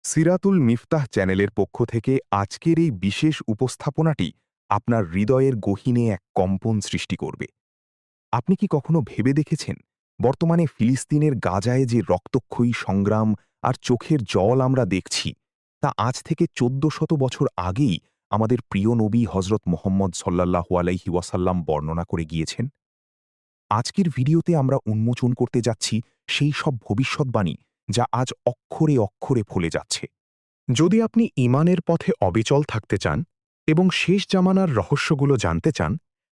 সিরাতুল মিফতাহ চ্যানেলের পক্ষ থেকে আজকের এই বিশেষ উপস্থাপনাটি আপনার হৃদয়ের গহীনে এক কম্পন সৃষ্টি করবে। আপনি কি কখনো ভেবে দেখেছেন, বর্তমানে ফিলিস্তিনের গাজায় যে রক্তক্ষয়ী সংগ্রাম আর চোখের জল আমরা দেখছি, তা আজ থেকে ১৪০০ বছর আগেই আমাদের প্রিয় নবী হজরত মুহাম্মদ সাল্লাল্লাহু আলাইহি ওয়াসাল্লাম বর্ণনা করে গিয়েছেন? আজকের ভিডিওতে আমরা উন্মোচন করতে যাচ্ছি সেই সব ভবিষ্যৎবাণী যা আজ অক্ষরে অক্ষরে ফলে যাচ্ছে। যদি আপনি ঈমানের পথে অবিচল থাকতে চান এবং শেষ জামানার রহস্যগুলো জানতে চান,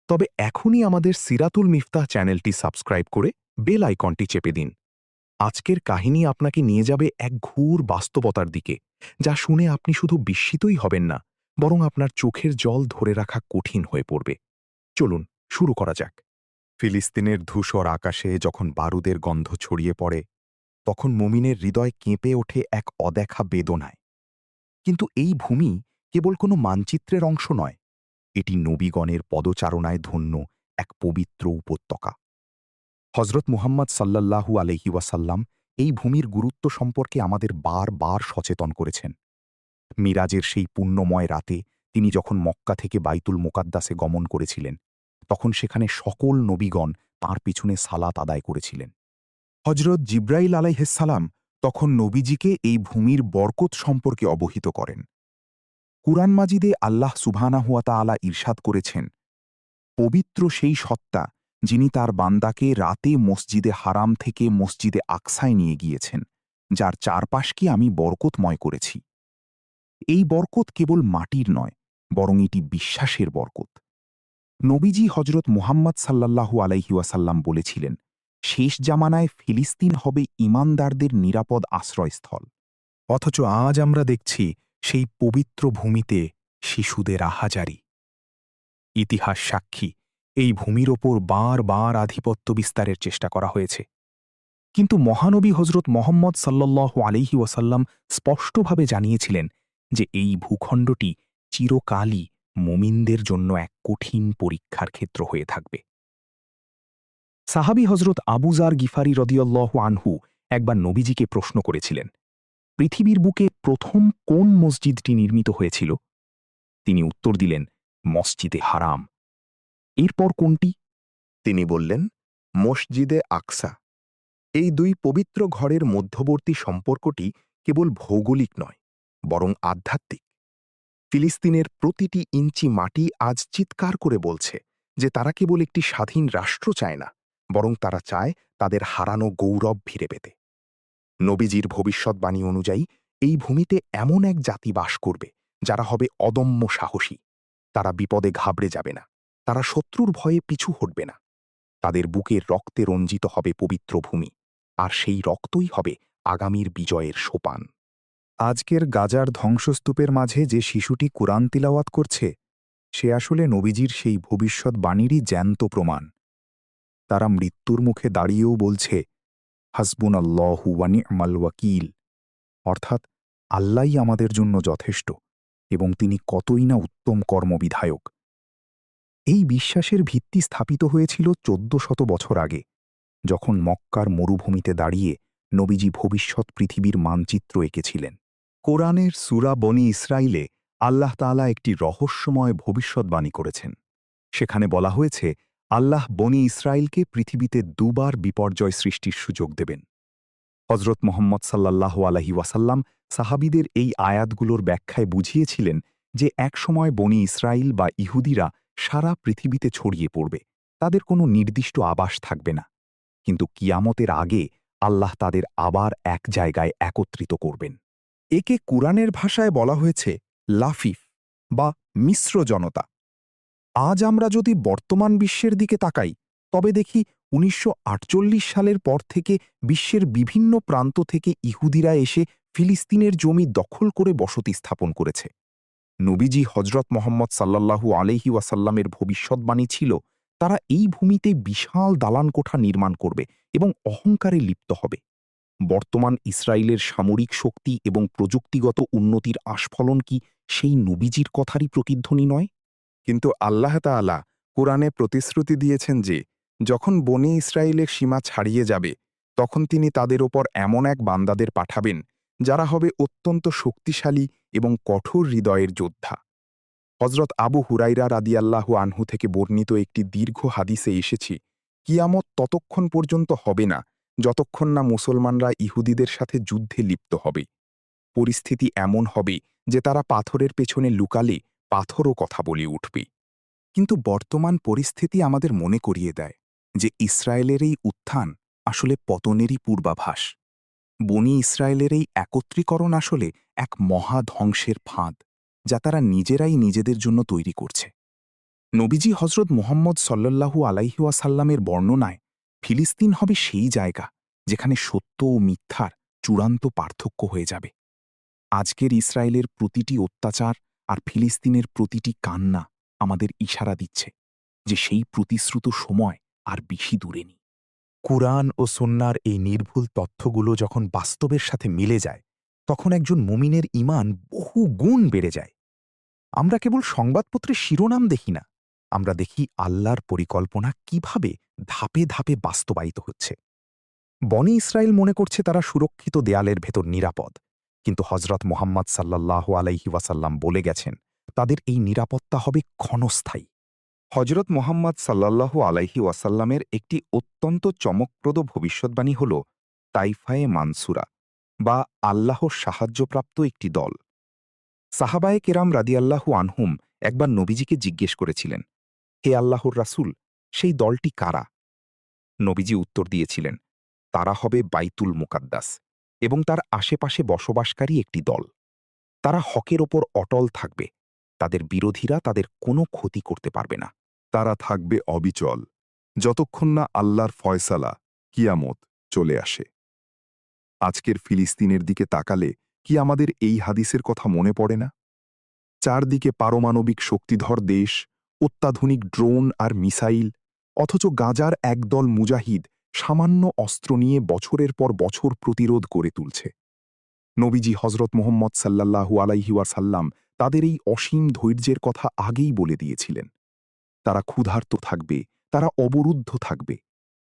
তবে এখনই আমাদের সিরাতুল মিফতাহ চ্যানেলটি সাবস্ক্রাইব করে বেল আইকনটি চেপে দিন। আজকের কাহিনী আপনাকে নিয়ে যাবে এক ঘোর বাস্তবতার দিকে, যা শুনে আপনি শুধু বিস্মিতই হবেন না, বরং আপনার চোখের জল ধরে রাখা কঠিন হয়ে পড়বে। চলুন শুরু করা যাক। ফিলিস্তিনের ধূসর আকাশে যখন বারুদের গন্ধ ছড়িয়ে পড়ে, তখন মুমিনের হৃদয় কেঁপে ওঠে এক অদেখা বেদনায়। কিন্তু এই ভূমি কেবল কোনো মানচিত্রের অংশ নয়, এটি নবীগণের পদচারণায় ধন্য এক পবিত্র উপত্যকা। হজরত মুহাম্মদ সাল্লাল্লাহু আলাইহি ওয়াসাল্লাম এই ভূমির গুরুত্ব সম্পর্কে আমাদের বারবার সচেতন করেছেন। মিরাজের সেই পুণ্যময় রাতে তিনি যখন মক্কা থেকে বাইতুল মুকাদ্দাসে গমন করেছিলেন, তখন সেখানে সকল নবীগণ তাঁর পিছনে সালাত আদায় করেছিলেন। হজরত জিব্রাইল আলাইহিসসালাম তখন নবীজিকে এই ভূমির বরকত সম্পর্কে অবহিত করেন। কুরআন মাজিদে আল্লাহ সুবহানাহু ওয়া তাআলা ইরশাদ করেছেন, পবিত্র সেই সত্তা যিনি তার বান্দাকে রাতে মসজিদে হারাম থেকে মসজিদে আকসায় নিয়ে গিয়েছেন, যার চারপাশকে আমি বরকতময় করেছি। এই বরকত কেবল মাটির নয়, বরং এটি বিশ্বাসের বরকত। নবীজি হজরত মুহাম্মদ সাল্লাল্লাহু আলাইহি ওয়াসাল্লাম বলেছিলেন, শেষ জামানায় ফিলিস্তিন হবে ঈমানদারদের নিরাপদ আশ্রয়স্থল। অথচ আজ আমরা দেখছি সেই পবিত্র ভূমিতে শিশুদের আহাজারি। ইতিহাস সাক্ষী, এই ভূমির ওপর বার আধিপত্য বিস্তারের চেষ্টা করা হয়েছে। কিন্তু মহানবী হজরত মুহাম্মদ সাল্লাল্লাহু আলাইহি ওয়াসাল্লাম স্পষ্টভাবে জানিয়েছিলেন যে এই ভূখণ্ডটি চিরকালই মুমিনদের জন্য এক কঠিন পরীক্ষার ক্ষেত্র হয়ে থাকবে। সাহাবী হজরত আবু যার গিফারি রাদিয়াল্লাহু আনহু একবার নবীজিকে প্রশ্ন করেছিলেন, পৃথিবীর বুকে প্রথম কোন মসজিদটি নির্মিত হয়েছিল? তিনি উত্তর দিলেন, মসজিদে হারাম। এরপর কোনটি? তিনি বললেন, মসজিদে আকসা। এই দুই পবিত্র ঘরের মধ্যবর্তী সম্পর্কটি কেবল ভৌগোলিক নয়, বরং আধ্যাত্মিক। ফিলিস্তিনের প্রতিটি ইঞ্চি মাটি আজ চিৎকার করে বলছে যে তারা কেবল একটি স্বাধীন রাষ্ট্র চায় না, বরং তারা চায় তাদের হারানো গৌরব ফিরে পেতে। নবীজির ভবিষ্যৎবাণী অনুযায়ী এই ভূমিতে এমন এক জাতি বাস করবে যারা হবে অদম্য সাহসী। তারা বিপদে ঘাবড়ে যাবে না, তারা শত্রুর ভয়ে পিছু হটবে না। তাদের বুকের রক্তে রঞ্জিত হবে পবিত্র ভূমি, আর সেই রক্তই হবে আগামীর বিজয়ের সোপান। আজকের গাজার ধ্বংসস্তূপের মাঝে যে শিশুটি কুরআন তিলাওয়াত করছে, সে আসলে নবীজির সেই ভবিষ্যৎবাণীরই জ্যান্ত প্রমাণ। তারা মৃত্যুর মুখে দাঁড়িয়েও বলছে, হাসবুনাল্লাহু ওয়া নি'মাল ওয়াকিল, অর্থাৎ আল্লাহই আমাদের জন্য যথেষ্ট এবং তিনি কতই না উত্তম কর্মবিধায়ক। এই বিশ্বাসের ভিত্তি স্থাপিত হয়েছিল ১৪০০ বছর আগে, যখন মক্কার মরুভূমিতে দাঁড়িয়ে নবীজি ভবিষ্যৎ পৃথিবীর মানচিত্র এঁকেছিলেন। কোরআনের সূরা বনী ইসরাইলে আল্লাহ তাআলা একটি রহস্যময় ভবিষ্যৎবাণী করেছেন। সেখানে বলা হয়েছে, আল্লাহ বনী ইসরাইলকে পৃথিবীতে দুবার বিপর্যয় সৃষ্টির সুযোগ দেবেন। হজরত মুহাম্মদ সাল্লাল্লাহু আলাইহি ওয়াসাল্লাম সাহাবীদের এই আয়াতগুলোর ব্যাখ্যায় বুঝিয়েছিলেন যে একসময় বনী ইসরাইল বা ইহুদিরা সারা পৃথিবীতে ছড়িয়ে পড়বে, তাদের কোনো নির্দিষ্ট আবাস থাকবে না। কিন্তু কিয়ামতের আগে আল্লাহ তাদের আবার এক জায়গায় একত্রিত করবেন। একে কুরআনের ভাষায় বলা হয়েছে লাফিফ বা মিশ্র জনতা। আজ আমরা যদি বর্তমান বিশ্বের দিকে তাকাই, তবে দেখি ১৯৪৮ সালের পর থেকে বিশ্বের বিভিন্ন প্রান্ত থেকে ইহুদিরা এসে ফিলিস্তিনের জমি দখল করে বসতি স্থাপন করেছে। নবীজি হজরত মুহাম্মদ সাল্লাল্লাহু আলাইহি ওয়াসাল্লামের ভবিষ্যৎবাণী ছিল, তারা এই ভূমিতে বিশাল দালান কোঠা নির্মাণ করবে এবং অহংকারে লিপ্ত হবে। বর্তমান ইসরায়েলের সামরিক শক্তি এবং প্রযুক্তিগত উন্নতির আস্ফলন কি সেই নবীজির কথারই প্রতিধ্বনি নয়? কিন্তু আল্লাহ তাআলা কুরআনে প্রতিশ্রুতি দিয়েছেন যে যখন বনী ইসরায়েলের সীমা ছাড়িয়ে যাবে, তখন তিনি তাদের ওপর এমন এক বান্দাদের পাঠাবেন যারা হবে অত্যন্ত শক্তিশালী এবং কঠোর হৃদয়ের যোদ্ধা। হজরত আবু হুরাইরা রাদিয়াল্লাহু আনহু থেকে বর্ণিত একটি দীর্ঘ হাদিসে এসেছে, কিয়ামত ততক্ষণ পর্যন্ত হবে না যতক্ষণ না মুসলমানরা ইহুদিদের সাথে যুদ্ধে লিপ্ত হবে। পরিস্থিতি এমন হবে যে তারা পাথরের পেছনে লুকালে পাথরও কথা বলে উঠবে। কিন্তু বর্তমান পরিস্থিতি আমাদের মনে করিয়ে দেয় যে ইসরায়েলের এই উত্থান আসলে পতনেরই পূর্বাভাস। বনি ইসরায়েলের এই একত্রীকরণ আসলে এক মহা ধ্বংসের ফাঁদ, যা তারা নিজেরাই নিজেদের জন্য তৈরি করছে। নবীজি হজরত মুহাম্মদ সাল্লাল্লাহু আলাইহি ওয়াসাল্লামের বর্ণনায় ফিলিস্তিন হবে সেই জায়গা যেখানে সত্য ও মিথ্যার চূড়ান্ত পার্থক্য হয়ে যাবে। আজকের ইসরায়েলের প্রতিটি অত্যাচার আর ফিলিস্তিনের প্রতিটি কান্না আমাদের ইশারা দিচ্ছে যে সেই প্রতিশ্রুত সময় আর বেশি দূরে নেই। কুরআন ও সুন্নাহর এই নির্ভুল তথ্যগুলো যখন বাস্তবের সাথে মিলে যায়, তখন একজন মুমিনের ঈমান বহু গুণ বেড়ে যায়। আমরা কেবল সংবাদপত্রের শিরোনাম দেখি না, আমরা দেখি আল্লাহর পরিকল্পনা কিভাবে ধাপে ধাপে বাস্তবায়িত হচ্ছে। বনি ইসরায়েল মনে করছে তারা সুরক্ষিত দেয়ালের ভেতর নিরাপদ, কিন্তু হজরত মুহাম্মদ সাল্লাল্লাহু আলাইহি ওয়াসাল্লাম বলে গেছেন তাদের এই নিরাপত্তা হবে ক্ষণস্থায়ী। হজরত মুহাম্মদ সাল্লাল্লাহু আলাইহি ওয়াসাল্লামের একটি অত্যন্ত চমকপ্রদ ভবিষ্যদ্বাণী হল তাইফায়ে মানসুরা, বা আল্লাহর সাহায্যপ্রাপ্ত একটি দল। সাহাবায়ে কেরাম রাদিয়াল্লাহু আনহুম একবার নবীজিকে জিজ্ঞেস করেছিলেন, হে আল্লাহর রাসূল, সেই দলটি কারা? নবীজি উত্তর দিয়েছিলেন, তারা হবে বাইতুল মুকাদ্দাস এবং তার আশেপাশে বসবাসকারী একটি দল। তারা হকের ওপর অটল থাকবে, তাদের বিরোধীরা তাদের কোনো ক্ষতি করতে পারবে না। তারা থাকবে অবিচল যতক্ষণ না আল্লাহর ফয়সালা, কিয়ামত চলে আসে। আজকের ফিলিস্তিনের দিকে তাকালে কি আমাদের এই হাদিসের কথা মনে পড়ে না? চারদিকে পারমাণবিক শক্তিধর দেশ, অত্যাধুনিক ড্রোন আর মিসাইল, অথচ গাজার একদল মুজাহিদ সামান্য অস্ত্র নিয়ে বছরের পর বছর প্রতিরোধ করে তুলছে। নবীজি হজরত মুহাম্মদ সাল্লাল্লাহু আলাইহি ওয়াসাল্লাম তাদের এই অসীম ধৈর্যের কথা আগেই বলে দিয়েছিলেন। তারা ক্ষুধার্ত থাকবে, তারা অবরুদ্ধ থাকবে,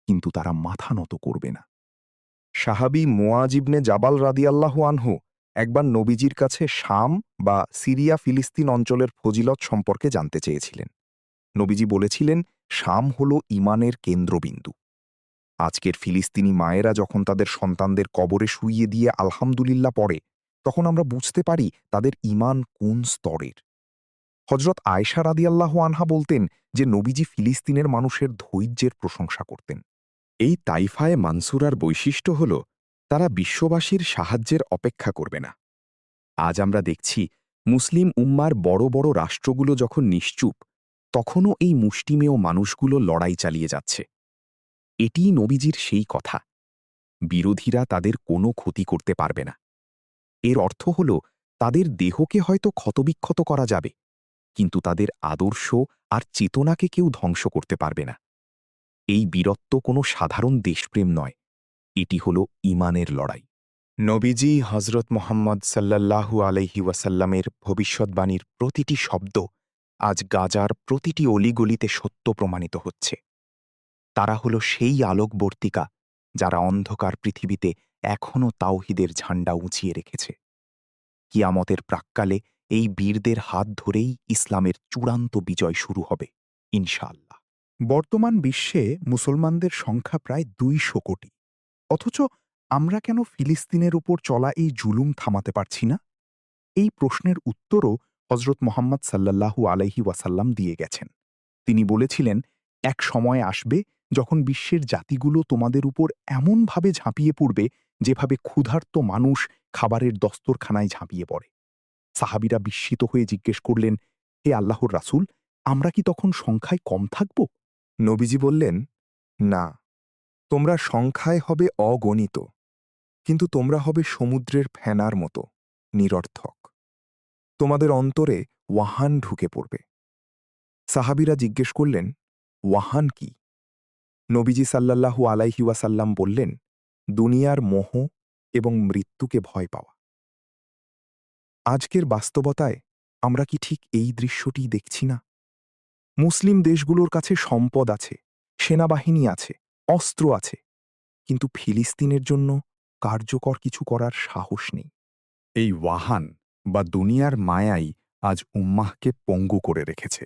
কিন্তু তারা মাথা নত করবে না। সাহাবী মুআজ ইবনে জাবাল রাদিয়াল্লাহু আনহু একবার নবীজির কাছে শাম বা সিরিয়া ফিলিস্তিন অঞ্চলের ফজিলত সম্পর্কে জানতে চেয়েছিলেন। নবীজি বলেছিলেন, শাম হল ঈমানের কেন্দ্রবিন্দু। আজকের ফিলিস্তিনি মায়েরা যখন তাদের সন্তানদের কবরে শুইয়ে দিয়ে আলহামদুলিল্লাহ পড়ে, তখন আমরা বুঝতে পারি তাদের ঈমান কোন স্তরের। হজরত আয়েশা রাদিয়াল্লাহু আনহা বলতেন যে নবীজি ফিলিস্তিনের মানুষের ধৈর্যের প্রশংসা করতেন। এই তাইফায়ে মানসুরার বৈশিষ্ট্য হল তারা বিশ্ববাসীর সাহায্যের অপেক্ষা করবে না। আজ আমরা দেখছি মুসলিম উম্মার বড় বড় রাষ্ট্রগুলো যখন নিশ্চুপ, তখনও এই মুষ্টিমেয় মানুষগুলো লড়াই চালিয়ে যাচ্ছে। এটিই নবীজির সেই কথা, বিরোধীরা তাদের কোনো ক্ষতি করতে পারবে না। এর অর্থ হল তাদের দেহকে হয়তো ক্ষতবিক্ষত করা যাবে, কিন্তু তাদের আদর্শ আর চেতনাকে কেউ ধ্বংস করতে পারবে না। এই বীরত্ব কোনো সাধারণ দেশপ্রেম নয়, এটি হল ঈমানের লড়াই। নবীজি হজরত মুহাম্মদ সাল্লাল্লাহু আলাইহি ওয়াসাল্লামের ভবিষ্যদ্বাণীর প্রতিটি শব্দ আজ গাজার প্রতিটি অলিগলিতে সত্য প্রমাণিত হচ্ছে। তারা হল সেই আলোকবর্তিকা যারা অন্ধকার পৃথিবীতে এখনও তাওহীদের ঝান্ডা উঁচিয়ে রেখেছে। কিয়ামতের প্রাক্কালে এই বীরদের হাত ধরেই ইসলামের চূড়ান্ত বিজয় শুরু হবে, ইনশাআল্লাহ। বর্তমান বিশ্বে মুসলমানদের সংখ্যা প্রায় ২০০ কোটি। অথচ আমরা কেন ফিলিস্তিনের উপর চলা এই জুলুম থামাতে পারছি না? এই প্রশ্নের উত্তরও হজরত মুহাম্মদ সাল্লাল্লাহু আলাইহি ওয়াসাল্লাম দিয়ে গেছেন। তিনি বলেছিলেন, এক সময় আসবে যখন বিশ্বের জাতিগুলো তোমাদের উপর এমনভাবে ঝাঁপিয়ে পড়বে যেভাবে ক্ষুধার্ত মানুষ খাবারের দস্তরখানায় ঝাঁপিয়ে পড়ে। সাহাবীরা বিস্মিত হয়ে জিজ্ঞেস করলেন, হে আল্লাহর রাসূল, আমরা কি তখন সংখ্যায় কম থাকব? নবীজি বললেন, না, তোমরা সংখ্যায় হবে অগণিত, কিন্তু তোমরা হবে সমুদ্রের ফেনার মতো নিরর্থক। তোমাদের অন্তরে ওয়াহান ঢুকে পড়বে। সাহাবীরা জিজ্ঞেস করলেন, ওয়াহান কি? নবীজি সাল্লাল্লাহু আলাইহি ওয়াসাল্লাম বললেন, দুনিয়ার মোহ এবং মৃত্যুকে ভয় পাওয়া। আজকের বাস্তবতায় আমরা কি ঠিক এই দৃশ্যটিই দেখছি না? মুসলিম দেশগুলোর কাছে সম্পদ আছে, সেনাবাহিনী আছে, অস্ত্র আছে, কিন্তু ফিলিস্তিনের জন্য কার্যকর কিছু করার সাহস নেই। এই ওয়াহান বা দুনিয়ার মায়াই আজ উম্মাহকে পঙ্গু করে রেখেছে।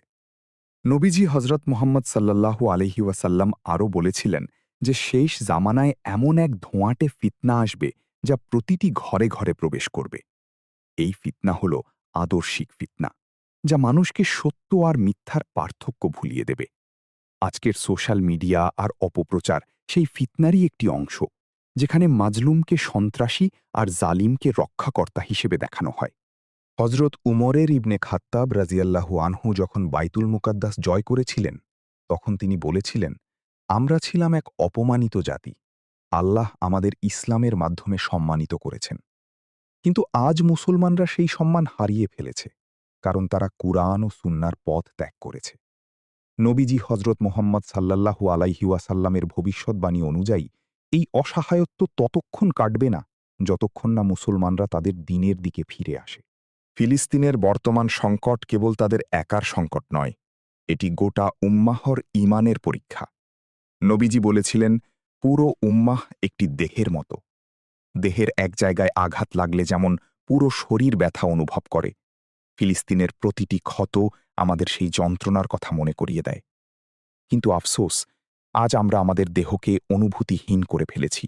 নবীজি হজরত মুহাম্মদ সাল্লাল্লাহু আলাইহি ওয়াসাল্লাম আরও বলেছিলেন যে শেষ জামানায় এমন এক ধোঁয়াটে ফিতনা আসবে যা প্রতিটি ঘরে ঘরে প্রবেশ করবে। এই ফিতনা হল আদর্শিক ফিতনা, যা মানুষকে সত্য আর মিথ্যার পার্থক্য ভুলিয়ে দেবে। আজকের সোশ্যাল মিডিয়া আর অপপ্রচার সেই ফিতনারই একটি অংশ, যেখানে মাজলুমকে সন্ত্রাসী আর জালিমকে রক্ষাকর্তা হিসেবে দেখানো হয়। হজরত উমরের ইবনে খাত্তাব রাজিয়াল্লাহু আনহু যখন বাইতুল মুকাদ্দাস জয় করেছিলেন, তখন তিনি বলেছিলেন, আমরা ছিলাম এক অপমানিত জাতি, আল্লাহ আমাদের ইসলামের মাধ্যমে সম্মানিত করেছেন। কিন্তু আজ মুসলমানরা সেই সম্মান হারিয়ে ফেলেছে, কারণ তারা কুরআন ও সুন্নার পথ ত্যাগ করেছে। নবীজি হজরত মোহাম্মদ সাল্লাল্লাহু আলাইহি ওয়াসাল্লামের ভবিষ্যৎবাণী অনুযায়ী এই অসহায়ত্ব ততক্ষণ কাটবে না যতক্ষণ না মুসলমানরা তাদের দ্বীনের দিকে ফিরে আসে। ফিলিস্তিনের বর্তমান সংকট কেবল তাদের একার সংকট নয়, এটি গোটা উম্মাহর ঈমানের পরীক্ষা। নবীজি বলেছিলেন, পুরো উম্মাহ একটি দেহের মতো। দেহের এক জায়গায় আঘাত লাগলে যেমন পুরো শরীর ব্যথা অনুভব করে, ফিলিস্তিনের প্রতিটি ক্ষত আমাদের সেই যন্ত্রণার কথা মনে করিয়ে দেয়। কিন্তু আফসোস, আজ আমরা আমাদের দেহকে অনুভূতিহীন করে ফেলেছি।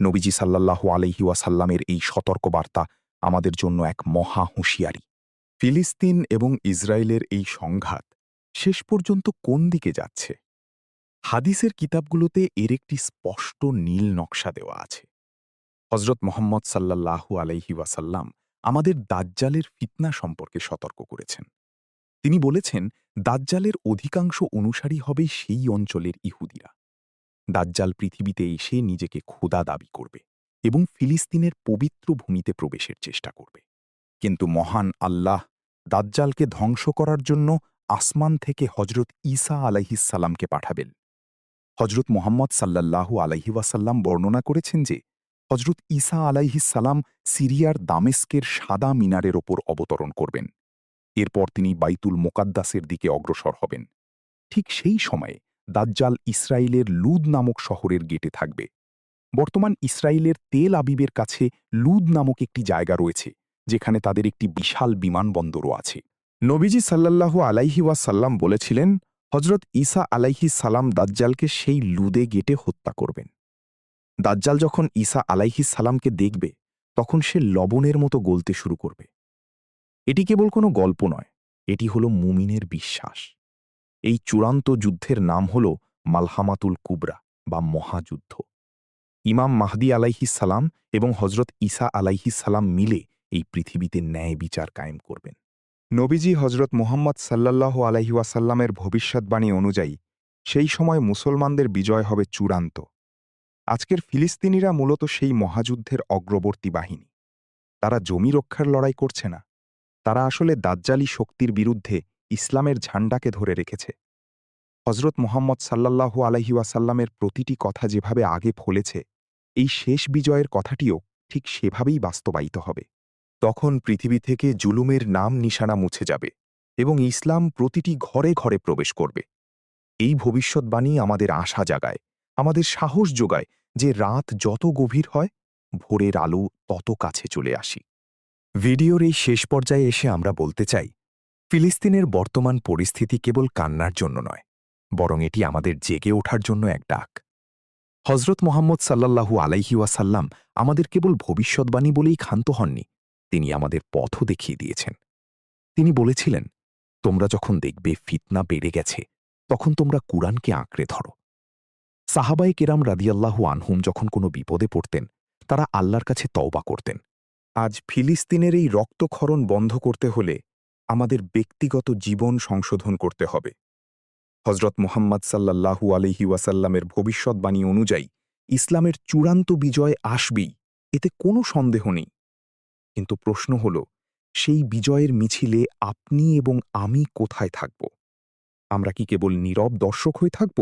নবীজি সাল্লাল্লাহু আলাইহি ওয়াসাল্লামের এই সতর্কবার্তা আমাদের জন্য এক মহা হুঁশিয়ারি। ফিলিস্তিন এবং ইসরায়েলের এই সংঘাত শেষ পর্যন্ত কোন দিকে যাচ্ছে? হাদিসের কিতাবগুলোতে এর একটি স্পষ্ট নীল নকশা দেওয়া আছে। হজরত মোহাম্মদ সাল্লাল্লাহু আলাইহি ওয়াসাল্লাম আমাদের দাজ্জালের ফিতনা সম্পর্কে সতর্ক করেছেন। তিনি বলেছেন, দাজ্জালের অধিকাংশ অনুসারী হবে সেই অঞ্চলের ইহুদিরা। দাজ্জাল পৃথিবীতে এসে নিজেকে খোদা দাবি করবে এবং ফিলিস্তিনের পবিত্র ভূমিতে প্রবেশের চেষ্টা করবে। কিন্তু মহান আল্লাহ দাজ্জালকে ধ্বংস করার জন্য আসমান থেকে হজরত ঈসা আলাইহিসসালামকে পাঠাবেন। হজরত মোহাম্মদ সাল্লাল্লাহু আলাইহি ওয়াসাল্লাম বর্ণনা করেছেন যে হজরত ঈসা আলাইহিসসালাম সিরিয়ার দামেস্কের সাদা মিনারের ওপর অবতরণ করবেন। এরপর তিনি বাইতুল মোকাদ্দাসের দিকে অগ্রসর হবেন। ঠিক সেই সময়ে দাজ্জাল ইসরায়েলের লুদ নামক শহরের গেটে থাকবে। বর্তমান ইসরায়েলের তেল আবিবের কাছে লুদ নামক একটি জায়গা রয়েছে, যেখানে তাদের একটি বিশাল বিমানবন্দরও আছে। নবীজি সাল্লাল্লাহু আলাইহি ওয়াসাল্লাম বলেছিলেন, হজরত ঈসা আলাইহিস সালাম দাজ্জালকে সেই লুদে গেটে হত্যা করবেন। দাজ্জাল যখন ঈসা আলাইহিস সালামকে দেখবে, তখন সে লবণের মতো গলতে শুরু করবে। এটি কেবল কোনো গল্প নয়, এটি হল মুমিনের বিশ্বাস। এই চূড়ান্ত যুদ্ধের নাম হল মালহামাতুল কুবরা বা মহাযুদ্ধ। ইমাম মাহদী আলাইহিস সালাম এবং হজরত ঈসা আলাইহিস সালাম মিলে এই পৃথিবীতে ন্যায় বিচার কায়েম করবেন। নবীজি হজরত মুহাম্মদ সাল্লাল্লাহু আলাইহি ওয়াসাল্লামের ভবিষ্যৎবাণী অনুযায়ী সেই সময় মুসলমানদের বিজয় হবে চূড়ান্ত। আজকের ফিলিস্তিনিরা মূলত সেই মহাযুদ্ধের অগ্রবর্তী বাহিনী। তারা জমি রক্ষার লড়াই করছে না, তারা আসলে দাজ্জালি শক্তির বিরুদ্ধে ইসলামের ঝান্ডাকে ধরে রেখেছে। হজরত মুহাম্মদ সাল্লাল্লাহু আলাইহি ওয়াসাল্লামের প্রতিটি কথা যেভাবে আগে ফলেছে, এই শেষ বিজয়ের কথাটিও ঠিক সেভাবেই বাস্তবায়িত হবে। তখন পৃথিবী থেকে জুলুমের নাম নিশানা মুছে যাবে এবং ইসলাম প্রতিটি ঘরে ঘরে প্রবেশ করবে। এই ভবিষ্যৎবাণী আমাদের আশা জাগায়, আমাদের সাহস যোগায় যে রাত যত গভীর হয়, ভোরের আলো তত কাছে চলে আসি। ভিডিওর এই শেষ পর্যায়ে এসে আমরা বলতে চাই, ফিলিস্তিনের বর্তমান পরিস্থিতি কেবল কান্নার জন্য নয়, বরং এটি আমাদের জেগে ওঠার জন্য এক ডাক। হজরত মোহাম্মদ সাল্লাল্লাহু আলাইহি ওয়াসাল্লাম আমাদের কেবল ভবিষ্যৎবাণী বলেই ক্ষান্ত হননি, তিনি আমাদের পথও দেখিয়ে দিয়েছেন। তিনি বলেছিলেন, তোমরা যখন দেখবে ফিতনা বেড়ে গেছে, তখন তোমরা কুরআনকে আঁকড়ে ধরো। সাহাবায়ে কেরাম রাদিয়াল্লাহু আনহুম যখন কোনো বিপদে পড়তেন, তারা আল্লাহর কাছে তওবা করতেন। আজ ফিলিস্তিনের এই রক্তক্ষরণ বন্ধ করতে হলে আমাদের ব্যক্তিগত জীবন সংশোধন করতে হবে। হজরত মুহাম্মদ সাল্লাল্লাহু আলাইহি ওয়াসাল্লামের ভবিষ্যৎবাণী অনুযায়ী ইসলামের চূড়ান্ত বিজয় আসবেই, এতে কোনো সন্দেহ নেই। কিন্তু প্রশ্ন হল, সেই বিজয়ের মিছিলে আপনি এবং আমি কোথায় থাকব? আমরা কি কেবল নীরব দর্শক হয়ে থাকব,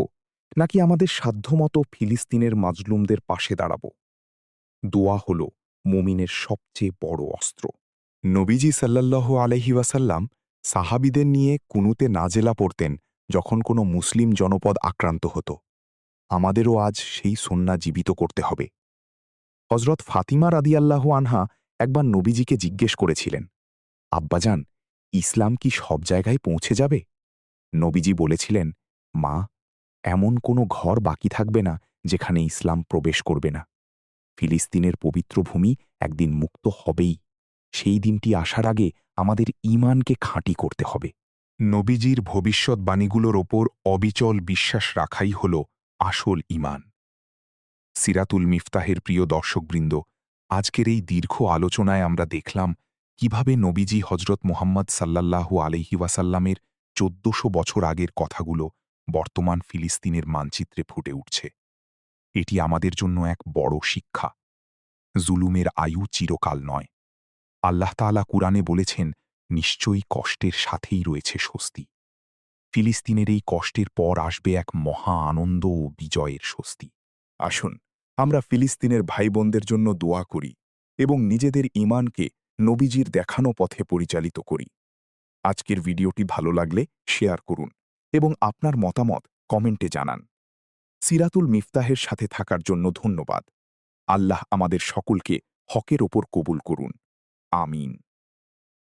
নাকি আমাদের সাধ্যমতো ফিলিস্তিনের মাজলুমদের পাশে দাঁড়াব? দোয়া হল মুমিনের সবচেয়ে বড় অস্ত্র। নবীজি সাল্লাল্লাহু আলাইহি ওয়াসাল্লাম সাহাবীদের নিয়ে কুনুতে নাজেলা পড়তেন যখন কোনো মুসলিম জনপদ আক্রান্ত হতো। আমাদেরও আজ সেই সুন্নাহ জীবিত করতে হবে। হজরত ফাতিমা রাদিয়াল্লাহু আনহা একবার নবীজিকে জিজ্ঞেস করেছিলেন, আব্বাজান, ইসলাম কি সব জায়গায় পৌঁছে যাবে? নবীজি বলেছিলেন, মা, এমন কোনো ঘর বাকি থাকবে না যেখানে ইসলাম প্রবেশ করবে না। ফিলিস্তিনের পবিত্র ভূমি একদিন মুক্ত হবেই। সেই দিনটি আসার আগে আমাদের ঈমানকে খাঁটি করতে হবে। নবীজির ভবিষ্যৎবাণীগুলোর ওপর অবিচল বিশ্বাস রাখাই হল আসল ঈমান। সিরাতুল মিফতাহের প্রিয় দর্শকবৃন্দ, আজকের এই দীর্ঘ আলোচনায় আমরা দেখলাম কিভাবে নবীজি হজরত মুহাম্মদ সাল্লাল্লাহু আলাইহি ওয়াসাল্লামের ১৪০০ বছর আগের কথাগুলো বর্তমান ফিলিস্তিনের মানচিত্রে ফুটে উঠছে। এটি আমাদের জন্য এক বড় শিক্ষা। জুলুমের আয়ু চিরকাল নয়। আল্লাহ তাআলা কুরআনে বলেছেন, নিশ্চয়ই কষ্টের সাথেই রয়েছে স্বস্তি। ফিলিস্তিনের এই কষ্টের পর আসবে এক মহা আনন্দ ও বিজয়ের স্বস্তি। আসুন, আমরা ফিলিস্তিনের ভাইবোনদের জন্য দোয়া করি এবং নিজেদের ঈমানকে নবীজির দেখানো পথে পরিচালিত করি। আজকের ভিডিওটি ভালো লাগলে শেয়ার করুন এবং আপনার মতামত কমেন্টে জানান। সিরাতুল মিফতাহের সাথে থাকার জন্য ধন্যবাদ। আল্লাহ আমাদের সকলকে হকের ওপর কবুল করুন। আমিন।